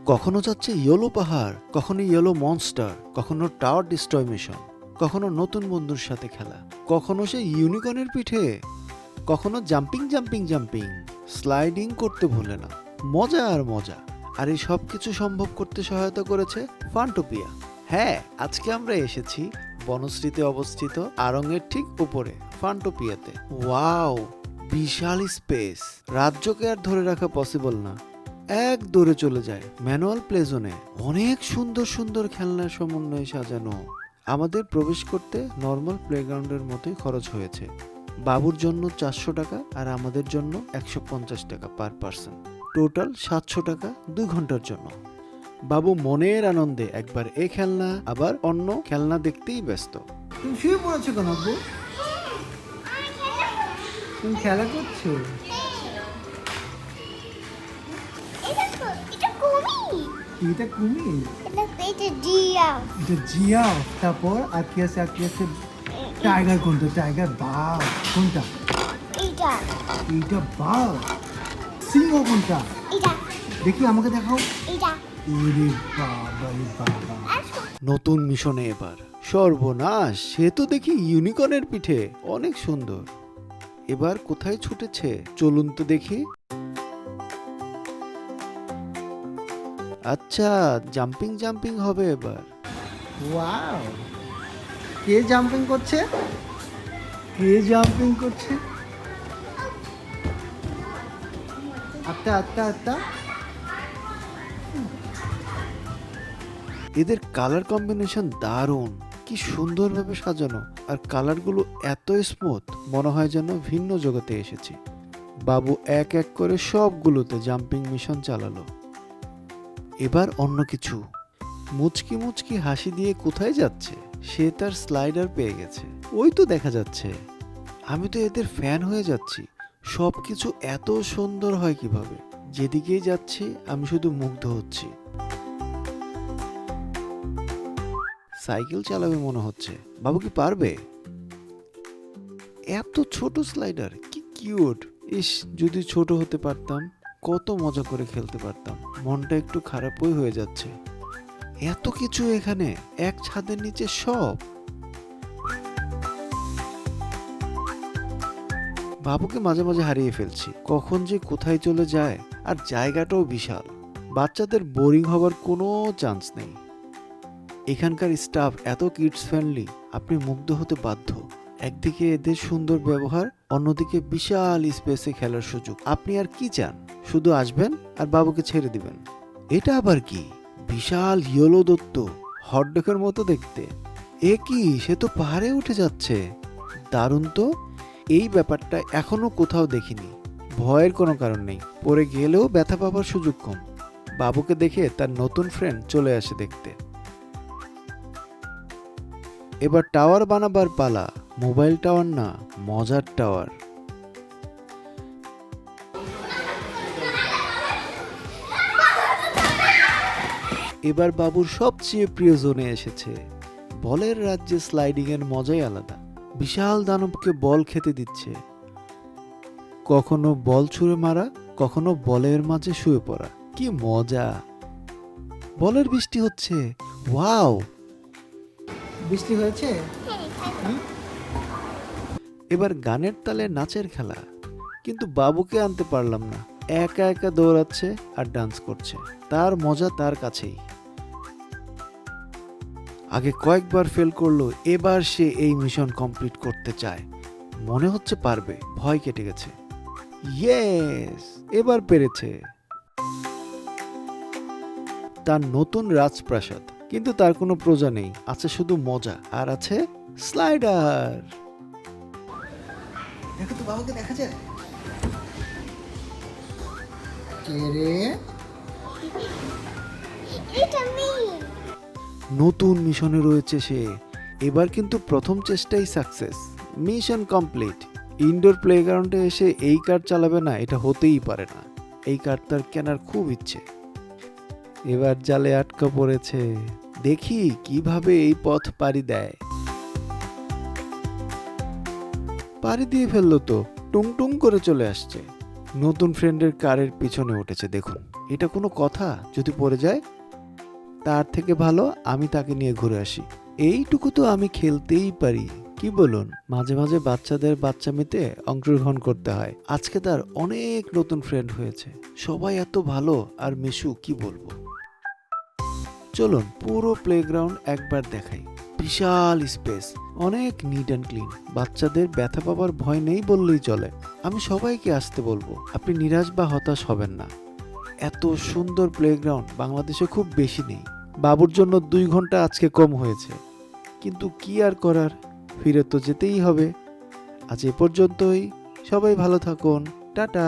কখনো যাচ্ছে ইয়েলো পাহাড়, কখনো ইয়েলো মনস্টার, কখনো টাওয়ার ডিস্ট্রয় মিশন, কখনো নতুন বন্ধুর সাথে খেলা, কখনো সে ইউনিকর্নের পিঠে, কখনো জাম্পিং জাম্পিং জাম্পিং, স্লাইডিং করতে ভুলে না। মজা আর মজা। আর এই সব কিছু সম্ভব করতে সহায়তা করেছে ফানটোপিয়া। হ্যাঁ, আজকে আমরা এসেছি বনশ্রীতে অবস্থিত আড়ং-এর ঠিক উপরে ফানটোপিয়াতে। ওয়াও, বিশাল স্পেস। রাজ্যকে আর ধরে রাখা পসিবল না। এক দৌড়ে চলে যায় ম্যানুয়াল প্লে জোনে। অনেক সুন্দর সুন্দর খেলনার সমন্বয়ে সাজানো। আমাদের প্রবেশ করতে নর্মাল প্লেগ্রাউন্ডের মতোই খরচ হয়েছে। বাবুর জন্য 400 টাকা আর আমাদের জন্য 150 টাকা পার পার্সন। টোটাল 700 টাকা 2 ঘন্টার জন্য। বাবু মনের আনন্দে একবার এ খেলনা আবার অন্য খেলনা দেখতেই ব্যস্ত। তুমি শুয়ে পড়েছো কেন আব্বু? তুমি খেলা করছো? এটা কুমির? এটা জিরাফ। তারপর আর কি আছে? টাইগার কোনটা? টাইগার। বাঘ কোনটা? এইটা বাঘ। সিংহ কোনটা? দেখি, আমাকে দেখাও। ওরে বাবা রে বাবা। নতুন মিশনে এবার সর্বনাশ, সে তো দেখি ইউনিকর্নের পিঠে। অনেক সুন্দর। এবার কোথায় ছুটেছে চলুন তো দেখি। আচ্ছা, জাম্পিং জাম্পিং হবে এবার। ওয়াও, কে জাম্পিং করছে? আত্তা। এদের কালার কম্বিনেশন দারুণ। কি সুন্দরভাবে সাজানো। আর কালারগুলো এত স্মুথ, মনে হয় যেন ভিন্ন জগতে এসেছি। বাবু এক এক করে সবগুলোতে জাম্পিং মিশন চালালো। এবার অন্য কিছু। মুচকি মুচকি হাসি দিয়ে কোথায় যাচ্ছে? সে তার স্লাইডার পেয়ে গেছে। ওই তো দেখা যাচ্ছে। আমি তো এদের ফ্যান হয়ে যাচ্ছি। সবকিছু এত সুন্দর হয় কিভাবে? যেদিকেই যাচ্ছি আমি শুধু মুগ্ধ হচ্ছি। সাইকেল চালাবে মনে হচ্ছে। বাবু কি পারবে? এত ছোট স্লাইডার, কি কিউট। ইস, যদি ছোট হতে পারতাম, কত মজা করে খেলতে পারতাম। মনটা একটু খারাপই হয়ে যাচ্ছে। এত কিছু এখানে, এক ছাদের নিচে সব। বাবুকে মাঝে মাঝে হারিয়ে ফেলছি। কখন যে কোথায় চলে যায়। আর জায়গাটাও বিশাল। বাচ্চাদের বোরিং হবার কোনো চান্স নেই। এখানকার স্টাফ এত কিডস ফ্রেন্ডলি, আপনি মুগ্ধ হতে বাধ্য। একদিকে এদের সুন্দর ব্যবহার, অন্যদিকে বিশাল স্পেসে খেলার সুযোগ। আপনি আর কি চান? শুধু আসবেন আর বাবুকে ছেড়ে দিবেন। এটা আবার কি? বিশাল ইয়েলো দত্ত, হটডগের মতো দেখতে। এ কি, সে তো পাহাড়ে উঠে যাচ্ছে। দারুণ তো। এই ব্যাপারটা এখনো কোথাও দেখিনি। ভয়ের কোনো কারণ নেই। পড়ে গেলেও ব্যথা পাবার সুযোগ কম। বাবুকে দেখে তার নতুন ফ্রেন্ড চলে আসে দেখতে। এবার টাওয়ার বানাবার পালা। মোবাইল টাওয়ার না, মজার টাওয়ার। এবার বাবুর সবচেয়ে প্রিয় জোনে এসেছে। বলের রাজ্যে স্লাইডিং এর মজাই আলাদা। বিশাল দানবকে বল খেতে দিচ্ছে। কখনো বল ছুঁড়ে মারা, কখনো বলের মাঝে শুয়ে পড়া। কি মজা। বলের বৃষ্টি হচ্ছে। ওয়াও। বৃষ্টি হয়েছে? এবার গানের তালে নাচের খেলা। কিন্তু বাবুকে আনতে পারলাম না। একা একা দৌড়াচ্ছে আর ডান্স করছে। তার মজা তার কাছেই। আগে কয়েকবার ফেল করলো, এবার সে এই মিশন কমপ্লিট করতে চায়। মনে হচ্ছে পারবে। ভয় কেটে গেছে। ইয়েস, এবার পেরেছে। তার নতুন রাজপ্রাসাদ। কিন্তু তার কোনো প্রজা নেই। আছে শুধু মজা। আর আছে স্লাইডার। দেখো তো, বাবাকে দেখা যায়। কে রে? নতুন মিশনে রয়েছে সে। এবার কিন্তু প্রথম চেষ্টাই সাকসেস। Mission complete. ইনডোর প্লেগ্রাউন্ডে এসে এই কার চালাবে না, এটা হতেই পারে না। এই কার তার কেনার খুব ইচ্ছে। এবার জালে আটকা পড়েছে। দেখি কিভাবে এই পথ পাড়ি দেয়। পাড়ি দিয়ে ফেললো তো। টুং টুং করে চলে আসছে। নতুন ফ্রেন্ডের কারের পিছনে উঠেছে। দেখুন, এটা কোনো কথা যদি পড়ে যায়? তার থেকে ভালো আমি তাকে নিয়ে ঘুরে আসি। এইটুকু তো আমি খেলতেই পারি, কি বলুন? মাঝে মাঝে বাচ্চাদের বাচ্চামিতে অংশগ্রহণ করতে হয়। আজকে তার অনেক নতুন ফ্রেন্ড হয়েছে, সবাই এত ভালো আর মিশু, কি বলবো। চলুন পুরো প্লেগ্রাউন্ড একবার দেখাই। বিশাল স্পেস, অনেক নিট অ্যান্ড ক্লিন, বাচ্চাদের ব্যথা পাবার ভয় নেই বললেই চলে। আমি সবাইকে আসতে বলবো, আপনি নিরাশ বা হতাশ হবেন না। এত সুন্দর প্লেগ্রাউন্ড বাংলাদেশে খুব বেশি নেই। বাবুর জন্য 2 ঘন্টা আজকে কম হয়েছে, কিন্তু কি আর করার, ফিরে তো যেতেই হবে। আজ এ পর্যন্তই, সবাই ভালো থাকুন, টাটা।